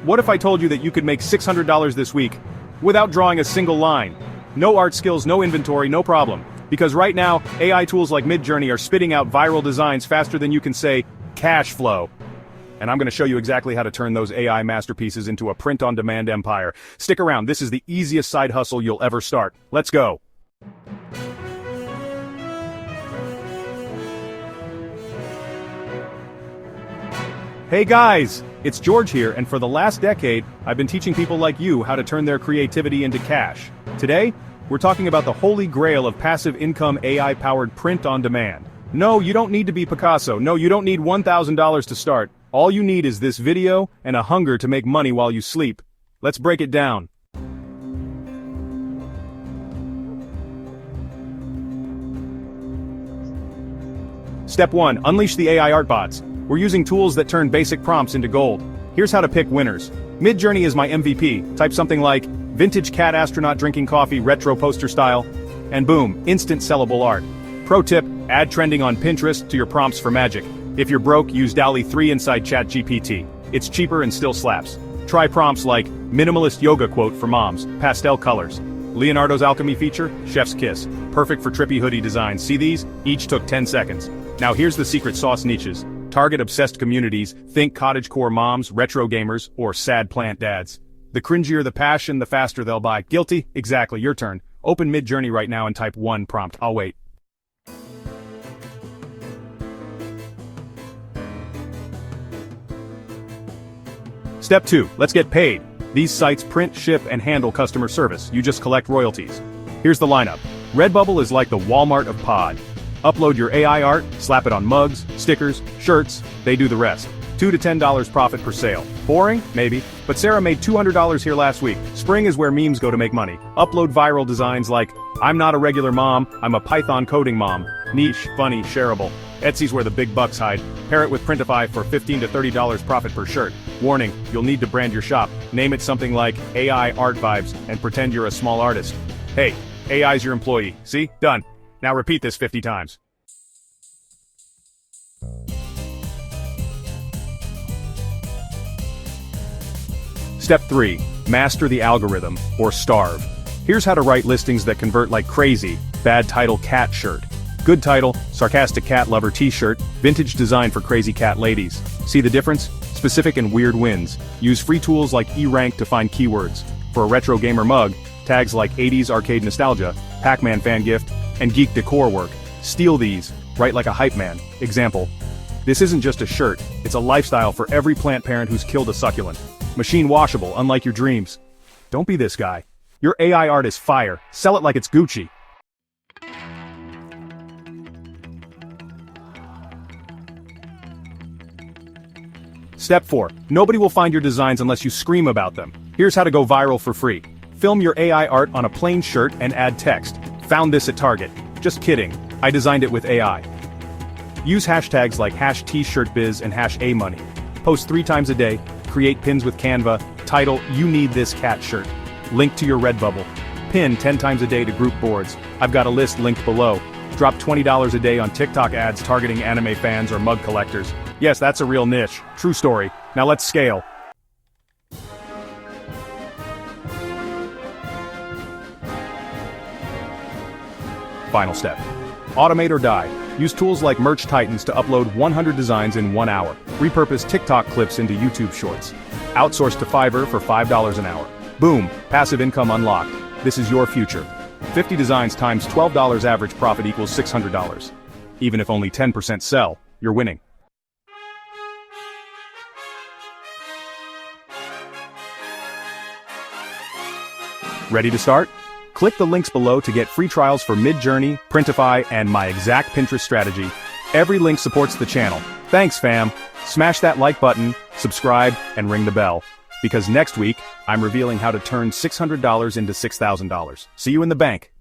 What if I told you that you could make $600 this week without drawing a single line? No art skills, no inventory, no problem. Because right now, AI tools like MidJourney are spitting out viral designs faster than you can say, cash flow. And I'm going to show you exactly how to turn those AI masterpieces into a print-on-demand empire. Stick around, this is the easiest side hustle you'll ever start. Let's go. Hey guys, it's George here, and for the last decade, I've been teaching people like you how to turn their creativity into cash. Today, we're talking about the holy grail of passive income AI-powered print on demand. No, you don't need to be Picasso. No, you don't need $1,000 to start. All you need is this video and a hunger to make money while you sleep. Let's break it down. Step 1. Unleash the AI art bots. We're using tools that turn basic prompts into gold. Here's how to pick winners. MidJourney is my MVP. Type something like, vintage cat astronaut drinking coffee retro poster style, and boom, instant sellable art. Pro tip, add trending on Pinterest to your prompts for magic. If you're broke, use DALL-E 3 inside ChatGPT. It's cheaper and still slaps. Try prompts like, minimalist yoga quote for moms, pastel colors. Leonardo's alchemy feature, chef's kiss. Perfect for trippy hoodie designs. See these? Each took 10 seconds. Now here's the secret sauce niches. Target obsessed communities, think cottagecore moms, retro gamers, or sad plant dads. The cringier the passion, the faster they'll buy. Guilty? Exactly, your turn. Open MidJourney right now and type 1 prompt. I'll wait. Step 2, let's get paid. These sites print, ship, and handle customer service. You just collect royalties. Here's the lineup. Redbubble is like the Walmart of pod. Upload your AI art, slap it on mugs, stickers, shirts, they do the rest. $2 to $10 profit per sale. Boring? Maybe. But Sarah made $200 here last week. Spring is where memes go to make money. Upload viral designs like, I'm not a regular mom, I'm a Python coding mom. Niche, funny, shareable. Etsy's where the big bucks hide. Pair it with Printify for $15 to $30 profit per shirt. Warning, you'll need to brand your shop. Name it something like AI Art Vibes and pretend you're a small artist. Hey, AI's your employee. See? Done. Now repeat this 50 times. Step 3. Master the algorithm, or starve. Here's how to write listings that convert like crazy. Bad title cat shirt. Good title, sarcastic cat lover t-shirt, vintage design for crazy cat ladies. See the difference? Specific and weird wins. Use free tools like eRank to find keywords. For a retro gamer mug, tags like 80s arcade nostalgia, Pac-Man fan gift, and geek decor work. Steal these, write like a hype man. Example. This isn't just a shirt, it's a lifestyle for every plant parent who's killed a succulent. Machine washable, unlike your dreams. Don't be this guy. Your AI art is fire, sell it like it's Gucci. Step 4. Nobody will find your designs unless you scream about them. Here's how to go viral for free. Film your AI art on a plain shirt and add text. Found this at Target. Just kidding, I designed it with AI. Use hashtags like #tshirtbiz and #amoney. Post 3 times a day, create pins with Canva, title, you need this cat shirt. Link to your Redbubble. Pin 10 times a day to group boards. I've got a list linked below. Drop $20 a day on TikTok ads targeting anime fans or mug collectors. Yes, that's a real niche. True story. Now let's scale. Final step. Automate or die. Use tools like Merch Titans to upload 100 designs in 1 hour. Repurpose TikTok clips into YouTube Shorts. Outsource to Fiverr for $5 an hour. Boom, passive income unlocked. This is your future. 50 designs times $12 average profit equals $600. Even if only 10% sell, you're winning. Ready to start? Click the links below to get free trials for MidJourney, Printify, and my exact Pinterest strategy. Every link supports the channel. Thanks, fam. Smash that like button, subscribe, and ring the bell. Because next week, I'm revealing how to turn $600 into $6,000. See you in the bank.